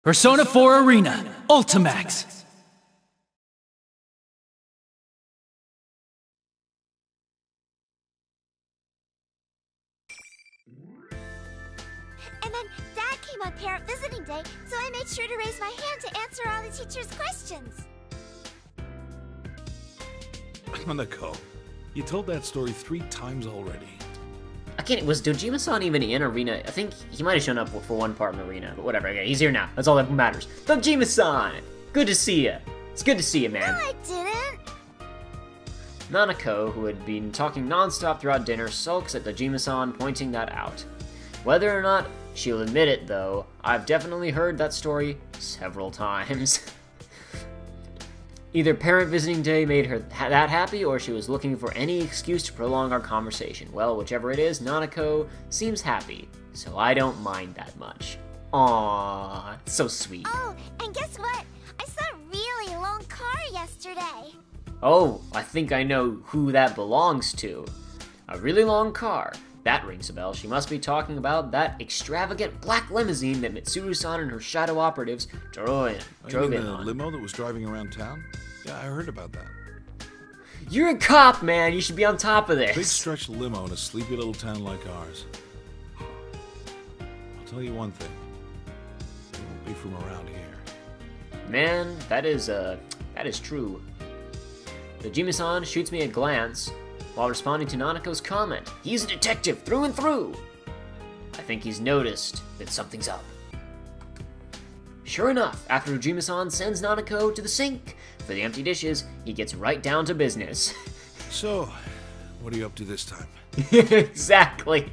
Persona 4 Arena Ultimax. And then Dad came on parent visiting day, so I made sure to raise my hand to answer all the teacher's questions. Hanako, you told that story 3 times already. I can't. Was Dojima-san even in Arena? I think he might have shown up for one part in Arena, but whatever. Okay, he's here now. That's all that matters. Dojima-san! Good to see you. It's good to see you, man. No, I didn't. Nanako, who had been talking non-stop throughout dinner, sulks at Dojima-san pointing that out. Whether or not she'll admit it, though, I've definitely heard that story several times. Either parent visiting day made her that happy, or she was looking for any excuse to prolong our conversation. Well, whichever it is, Nanako seems happy, so I don't mind that much. Aww, so sweet. Oh, and guess what? I saw a really long car yesterday. Oh, I think I know who that belongs to. A really long car. That rings a bell. She must be talking about that extravagant black limousine that Mitsuru-san and her shadow operatives drove in The on. limo that was driving around town? Yeah, I heard about that. You're a cop, man. You should be on top of Big this. stretch limo in a sleepy little town like ours. I'll tell you one thing. It won't be from around here. Man, that is true. Dojima-san shoots me a glance while responding to Nanako's comment. He's a detective through and through. I think he's noticed that something's up. Sure enough, after Dojima-san sends Nanako to the sink for the empty dishes, he gets right down to business. So, what are you up to this time? Exactly.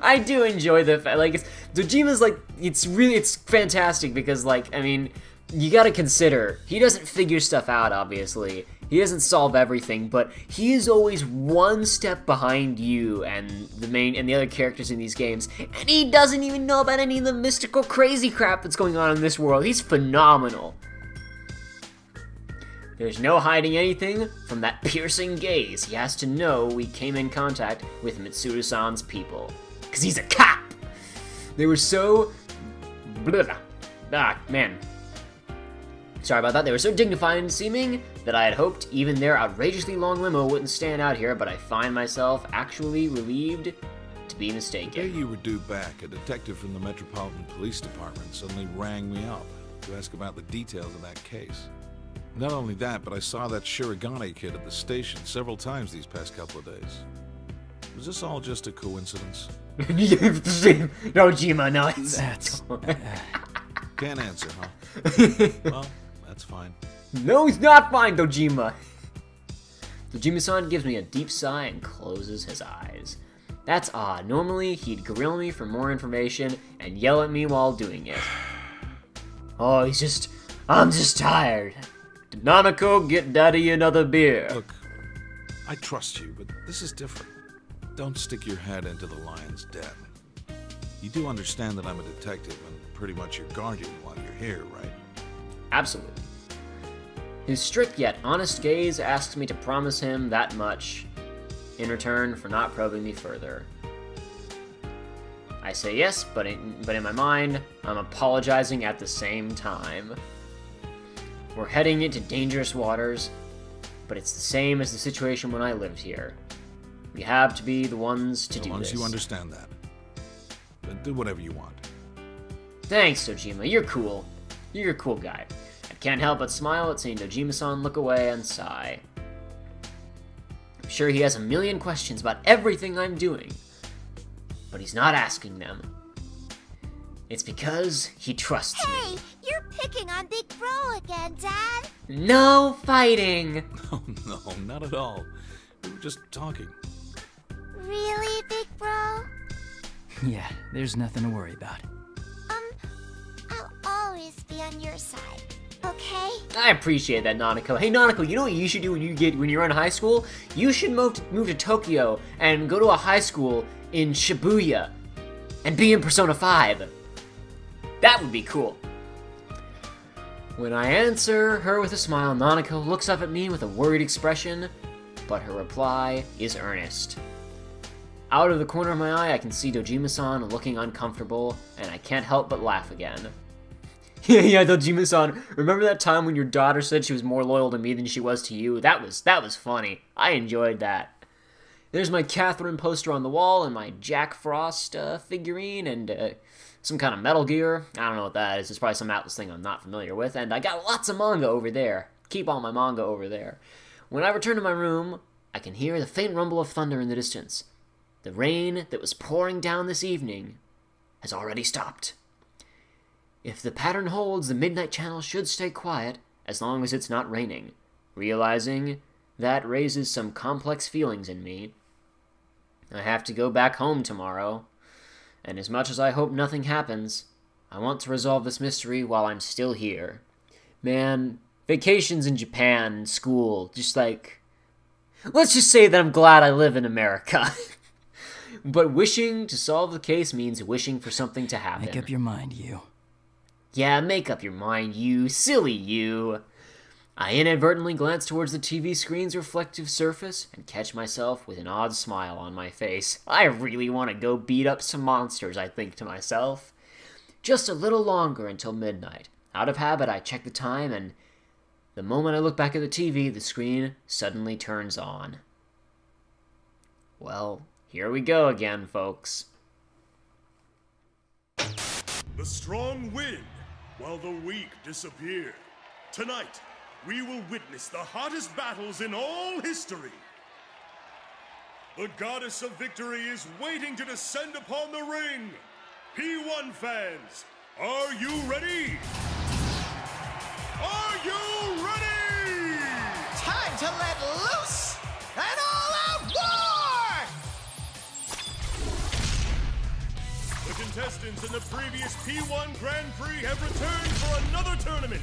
I do enjoy the fact, like, Dojima's like, it's fantastic because, like, I mean, you gotta consider, he doesn't figure stuff out, obviously. He doesn't solve everything, but he is always one step behind you and the other characters in these games, and he doesn't even know about any of the mystical crazy crap that's going on in this world. He's phenomenal. There's no hiding anything from that piercing gaze. He has to know we came in contact with Mitsuru-san's people. Because he's a cop! They were so... man. Sorry about that. They were so dignified and seeming that I had hoped even their outrageously long limo wouldn't stand out here, but I find myself actually relieved to be The day mistaken. you were due back, a detective from the Metropolitan Police Department suddenly rang me up to ask about the details of that case. Not only that, but I saw that Shirogane kid at the station several times these past couple of days. Was this all just a coincidence? Dojima, no, it's... That's... Can't answer, huh? Well, that's fine. No, he's not fine, Dojima! Dojima-san gives me a deep sigh and closes his eyes. That's odd. Normally, he'd grill me for more information and yell at me while doing it. Oh, I'm just tired. Did Nanako get Daddy another beer? Look, I trust you, but this is different. Don't stick your head into the lion's den. You do understand that I'm a detective and pretty much your guardian while you're here, right? Absolutely. His strict yet honest gaze asks me to promise him that much in return for not probing me further. I say yes, but in my mind, I'm apologizing at the same time. We're heading into dangerous waters, but it's the same as the situation when I lived here. We have to be the ones to do this. As long as you understand that. Then do whatever you want. Thanks, Dojima. You're cool. You're a cool guy. I can't help but smile at seeing Dojima-san look away and sigh. I'm sure he has a million questions about everything I'm doing, but he's not asking them. It's because he trusts me. Hey, you're picking on Big Bro again, Dad. No fighting! Oh, no, not at all. We were just talking. Really, Big Bro? Yeah, there's nothing to worry about. I'll always be on your side, okay? I appreciate that, Nanako. Hey, Nanako, you know what you should do when you're in high school? You should move to Tokyo and go to a high school in Shibuya and be in Persona 5. That would be cool. When I answer her with a smile, Nanako looks up at me with a worried expression, but her reply is earnest. Out of the corner of my eye, I can see Dojima-san looking uncomfortable, and I can't help but laugh again. Yeah, Dojima-san, remember that time when your daughter said she was more loyal to me than she was to you? That was funny. I enjoyed that. There's my Catherine poster on the wall, and my Jack Frost figurine, and some kind of Metal Gear. I don't know what that is. It's probably some Atlus thing I'm not familiar with. And I got lots of manga over there. Keep all my manga over there. When I return to my room, I can hear the faint rumble of thunder in the distance. The rain that was pouring down this evening has already stopped. If the pattern holds, the Midnight Channel should stay quiet as long as it's not raining. Realizing that raises some complex feelings in me. I have to go back home tomorrow, and as much as I hope nothing happens, I want to resolve this mystery while I'm still here. Man, vacations in Japan, school, just like... Let's just say that I'm glad I live in America. But wishing to solve the case means wishing for something to happen. Make up your mind, you. Yeah, make up your mind, you. Silly you. I inadvertently glance towards the TV screen's reflective surface and catch myself with an odd smile on my face. I really want to go beat up some monsters, I think to myself. Just a little longer until midnight. Out of habit, I check the time, and the moment I look back at the TV, the screen suddenly turns on. Well, here we go again, folks. The strong win, while the weak disappear. Tonight, we will witness the hottest battles in all history. The goddess of victory is waiting to descend upon the ring. P1 fans, are you ready? Are you ready? Time to let loose an all-out war! The contestants in the previous P1 Grand Prix have returned for another tournament,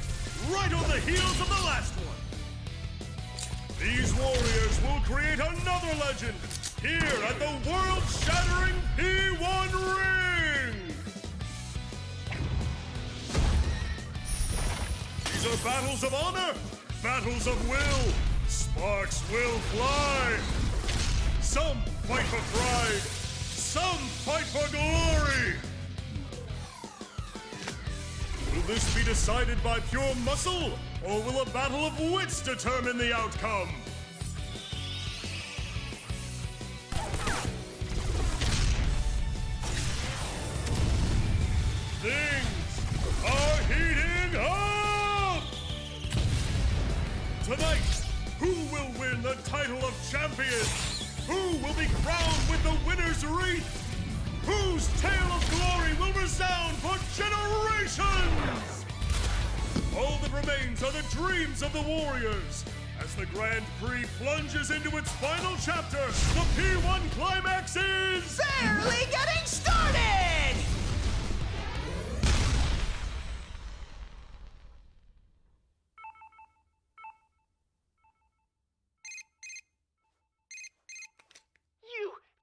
right on the heels of the last one. These warriors will create another legend here at the world-shattering P1 ring! These are battles of honor, battles of will. Sparks will fly. Some fight for pride, some fight for glory. Will this be decided by pure muscle, or will a battle of wits determine the outcome? Things are heating up! Tonight, who will win the title of champion? Who will be crowned with the winner's wreath? Whose tale of glory will resound for generations? All that remains are the dreams of the warriors. As the Grand Prix plunges into its final chapter, the P1 climax is... Barely getting started!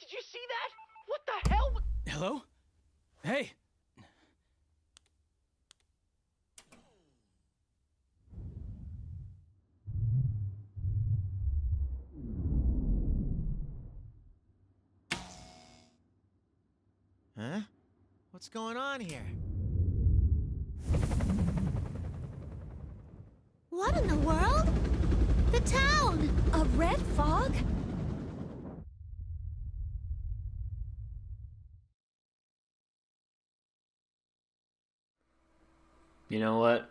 Did you see that? What the hell? Hello? Hey! Huh? What's going on here? What in the world? The town! A red fog? You know what?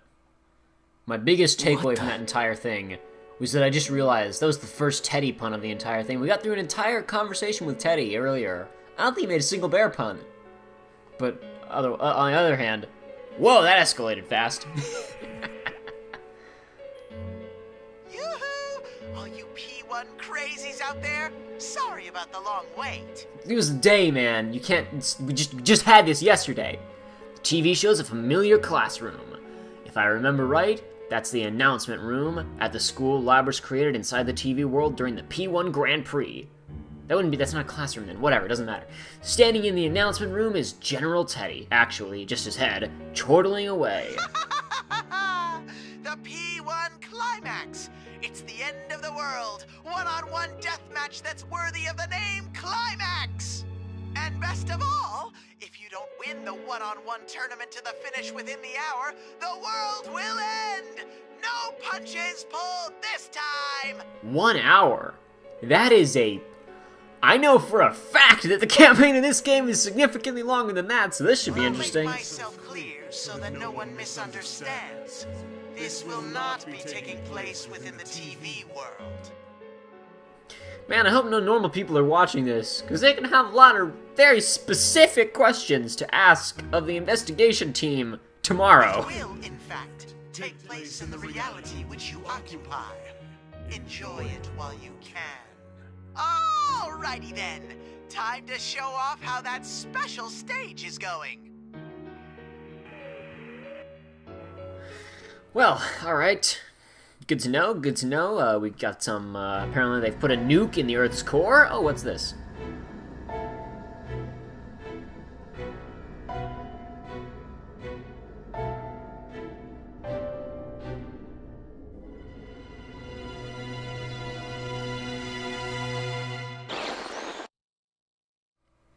My biggest takeaway from that entire thing was that I just realized that was the first Teddy pun of the entire thing. We got through an entire conversation with Teddy earlier. I don't think he made a single bear pun. But on the other hand, whoa, that escalated fast. Yoo-hoo! All you P1 crazies out there, sorry about the long wait. It was a day, man. You can't... We just had this yesterday. The TV show's a familiar classroom. If I remember right, that's the announcement room at the school Labrys created inside the TV world during the P1 Grand Prix. That's not a classroom then, whatever, doesn't matter. Standing in the announcement room is General Teddy, actually, just his head, chortling away. The P1 climax! It's the end of the world! One-on-one deathmatch that's worthy of the name Climax! And best of all, if you you don't win the one-on-one tournament to the finish within the hour, the world will end! No punches pulled this time! 1 hour? That is a... I know for a fact that the campaign in this game is significantly longer than that, so this should be interesting. I'll make myself clear so that no one misunderstands. This will not be taking place within the TV world. Man, I hope no normal people are watching this, because they can have a lot of very specific questions to ask of the investigation team tomorrow. It will, in fact, take place in the reality which you occupy. Enjoy it while you can. Alrighty then, time to show off how that special stage is going. Well, alright. Good to know, good to know. We got some, apparently they've put a nuke in the Earth's core. Oh, what's this?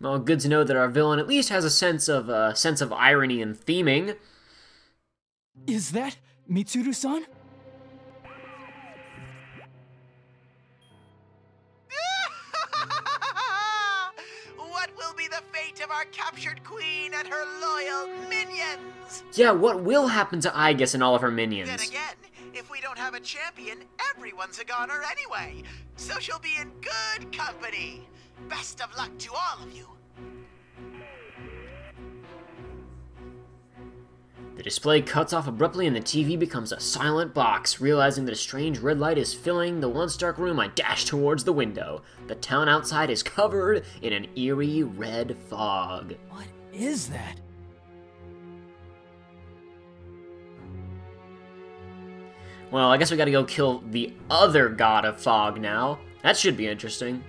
Well, good to know that our villain at least has a sense of irony and theming. Is that Mitsuru-san? What will be the fate of our captured queen and her loyal minions? Yeah, what will happen to Aigis and all of her minions? Then again, if we don't have a champion, everyone's a goner anyway. So she'll be in good company. Best of luck to all of you. The display cuts off abruptly and the TV becomes a silent box. Realizing that a strange red light is filling the once dark room, I dash towards the window. The town outside is covered in an eerie red fog. What is that? Well, I guess we gotta go kill the other god of fog now. That should be interesting.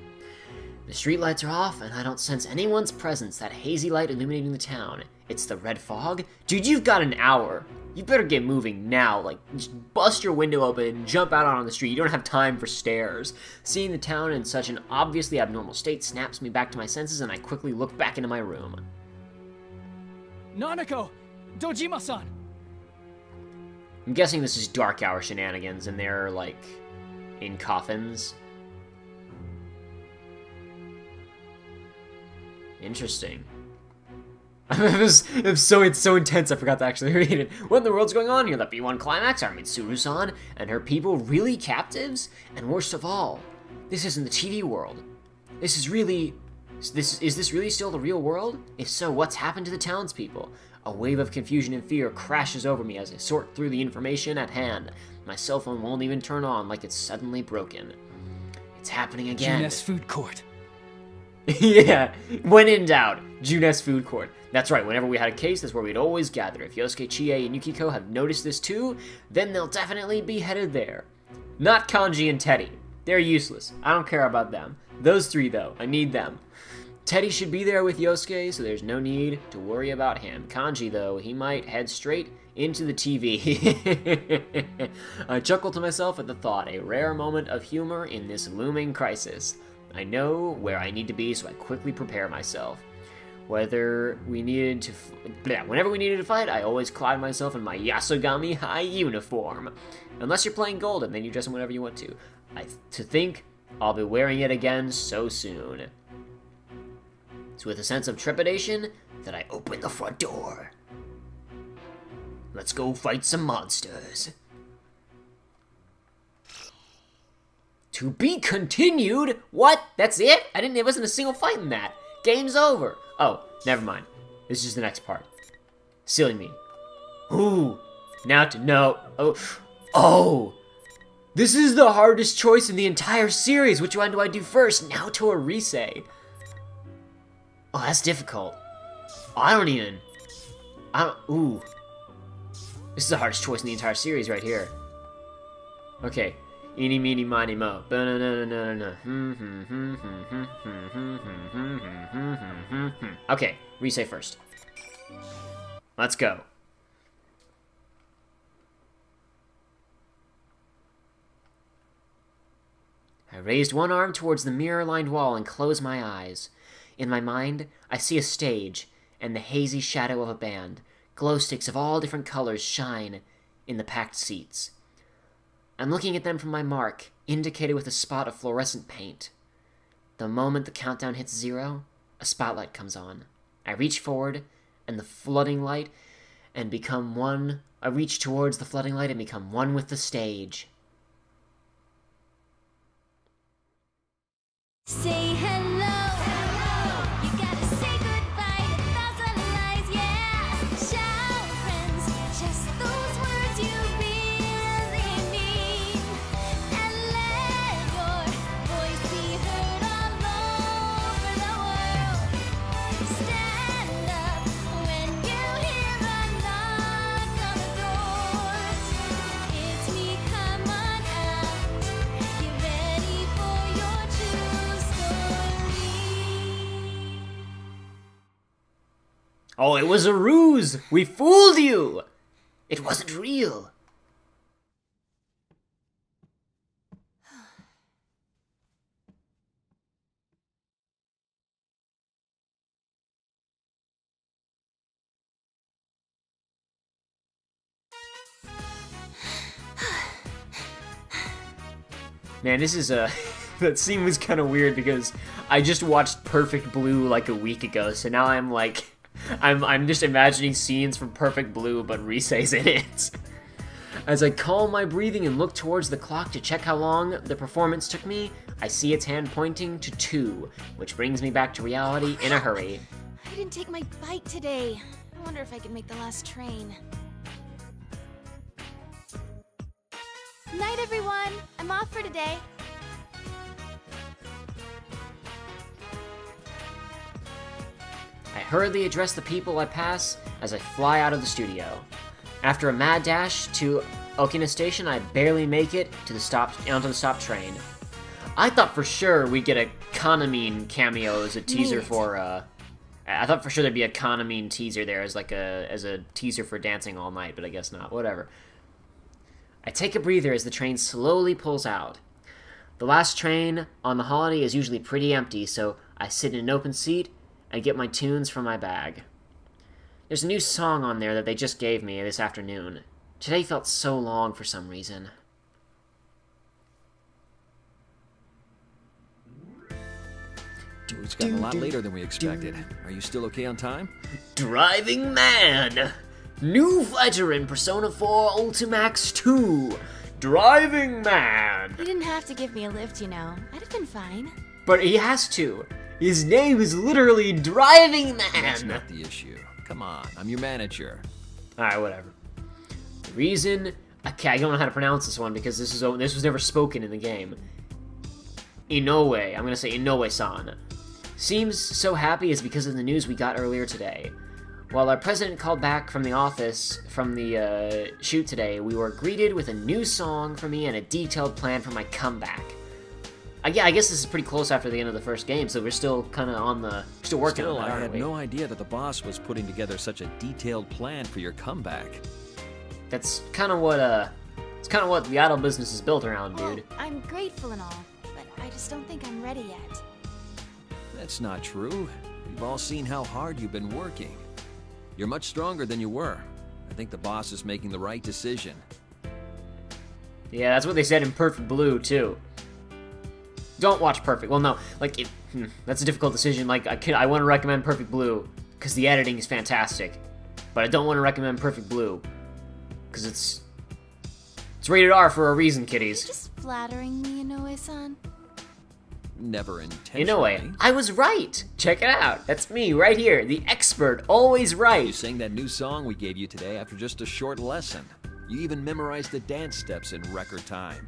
The streetlights are off, and I don't sense anyone's presence, that hazy light illuminating the town. It's the red fog? Dude, you've got an hour. You better get moving now. Like, just bust your window open and jump out on the street. You don't have time for stairs. Seeing the town in such an obviously abnormal state snaps me back to my senses, and I quickly look back into my room. Nanako! Dojima-san! I'm guessing this is dark hour shenanigans, and they're, like, in coffins. Interesting. It's so intense, I forgot to actually read it. What in the world's going on here? The B1 climax? Are Mitsuru-san and her people really captives? And worst of all, this isn't the TV world. This is really... Is this really still the real world? If so, what's happened to the townspeople? A wave of confusion and fear crashes over me as I sort through the information at hand. My cell phone won't even turn on, like it's suddenly broken. It's happening again. Junes Food Court. Yeah, when in doubt, Junes Food Court. That's right, whenever we had a case, that's where we'd always gather. If Yosuke, Chie, and Yukiko have noticed this too, then they'll definitely be headed there. Not Kanji and Teddy. They're useless. I don't care about them. Those three, though, I need them. Teddy should be there with Yosuke, so there's no need to worry about him. Kanji, though, he might head straight into the TV. I chuckle to myself at the thought, a rare moment of humor in this looming crisis. I know where I need to be, so I quickly prepare myself. Whenever we needed to fight, I always clad myself in my Yasogami High uniform. Unless you're playing Golden, then you dress in whatever you want to. To think I'll be wearing it again so soon. It's with a sense of trepidation that I open the front door. Let's go fight some monsters. To be continued? What? That's it? There wasn't a single fight in that. Game's over. Oh, never mind. This is the next part. Silly me. Ooh. Now to know. Oh. This is the hardest choice in the entire series. Which one do I do first? Now to a Rise. Oh, that's difficult. Ooh. This is the hardest choice in the entire series right here. Okay. Eeny, meeny, miny, mo. Okay, Rise first. Let's go. I raised one arm towards the mirror-lined wall and closed my eyes. In my mind, I see a stage, and the hazy shadow of a band. Glow sticks of all different colors shine in the packed seats. I'm looking at them from my mark, indicated with a spot of fluorescent paint. The moment the countdown hits 0, a spotlight comes on. I reach forward, and the flooding light, and become one. I reach towards the flooding light and become one with the stage. Say hello. You gotta say goodbye to 1,000 lies, yeah. Shout, friends, just those words you really mean. And let your voice be heard all over the world. Stand up when you hear a knock on the door. It's me, come on out. Get ready for your true story. Oh, it was a ruse! We fooled you! It wasn't real. Man, this is a... that scene was kind of weird because I just watched Perfect Blue like a week ago, so now I'm like... I'm just imagining scenes from Perfect Blue, but Risei's in it. As I calm my breathing and look towards the clock to check how long the performance took me, I see its hand pointing to 2, which brings me back to reality in a hurry. I didn't take my bike today. I wonder if I can make the last train. Night, everyone. I'm off for today. I hurriedly address the people I pass as I fly out of the studio. After a mad dash to Okina Station, I barely make it to onto the stop train. I thought for sure we'd get a Kanamine cameo as a teaser for, I thought for sure there'd be a Kanamine teaser there as like as a teaser for Dancing All Night, but I guess not. Whatever. I take a breather as the train slowly pulls out. The last train on the holiday is usually pretty empty, so I sit in an open seat and get my tunes from my bag. There's a new song on there that they just gave me this afternoon. Today felt so long for some reason. It's gotten a lot later than we expected. Are you still okay on time? Driving Man! New fighter in Persona 4 Ultimax 2! Driving Man! You didn't have to give me a lift, you know. I'd have been fine. But he has to. His name is literally Driving Man! That's not the issue. Come on, I'm your manager. Alright, whatever. The reason... Okay, I don't know how to pronounce this one because this was never spoken in the game. Inoue, I'm gonna say Inoue-san, seems so happy is because of the news we got earlier today. While our president called back from the office from the shoot today, we were greeted with a new song for me and a detailed plan for my comeback. Yeah, I guess this is pretty close after the end of the first game, so we're still kind of on the... Still working on that, I aren't had we? no idea that the boss was putting together such a detailed plan for your comeback. That's kind of what, it's kind of what the idol business is built around, dude. Oh, I'm grateful and all, but I just don't think I'm ready yet. That's not true. We've all seen how hard you've been working. You're much stronger than you were. I think the boss is making the right decision. Yeah, that's what they said in Perfect Blue, too. Don't watch Perfect. Well, no, like, that's a difficult decision. Like, I want to recommend Perfect Blue, because the editing is fantastic. But I don't want to recommend Perfect Blue, because it's rated R for a reason, kiddies. You're just flattering me, Inoue-san. Never intentionally. Inoue, I was right! Check it out. That's me, right here. The expert, always right. You sang that new song we gave you today after just a short lesson. You even memorized the dance steps in record time.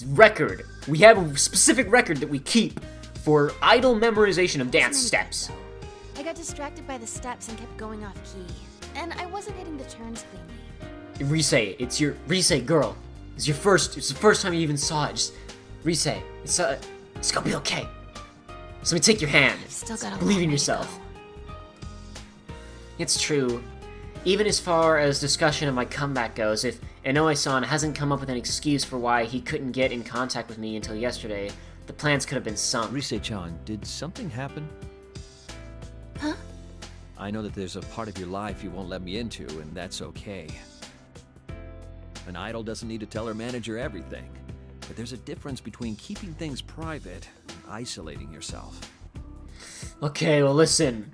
Record. We have a specific record that we keep for idle memorization of dance steps. I got distracted by the steps and kept going off key. And I wasn't hitting the turns cleanly. Risei, it's Risei, girl. It's the first time you even saw it. Just Risei, it's gonna be okay. So let me take your hand. I've still got a Believe long in way to yourself. go. It's true. Even as far as discussion of my comeback goes, if Inoue-san hasn't come up with an excuse for why he couldn't get in contact with me until yesterday, the plans could have been sunk. Risei-chan, did something happen? Huh? I know that there's a part of your life you won't let me into, and that's okay. An idol doesn't need to tell her manager everything, but there's a difference between keeping things private and isolating yourself. Okay, well listen,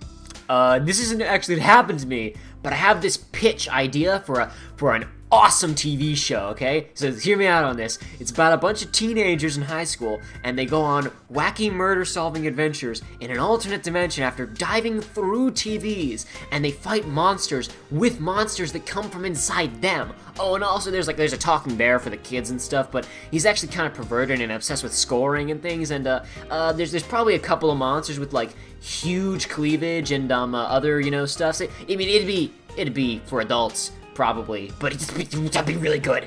this isn't actually happened to me, but I have this pitch idea for an awesome TV show, okay? So hear me out on this. It's about a bunch of teenagers in high school, and they go on wacky murder-solving adventures in an alternate dimension after diving through TVs, and they fight monsters with monsters that come from inside them. Oh, and also there's a talking bear for the kids and stuff, but he's actually kind of perverted and obsessed with scoring and things, and there's probably a couple of monsters with like huge cleavage and other, you know, stuff. So, I mean, it'd be for adults, probably, but that'd be really good.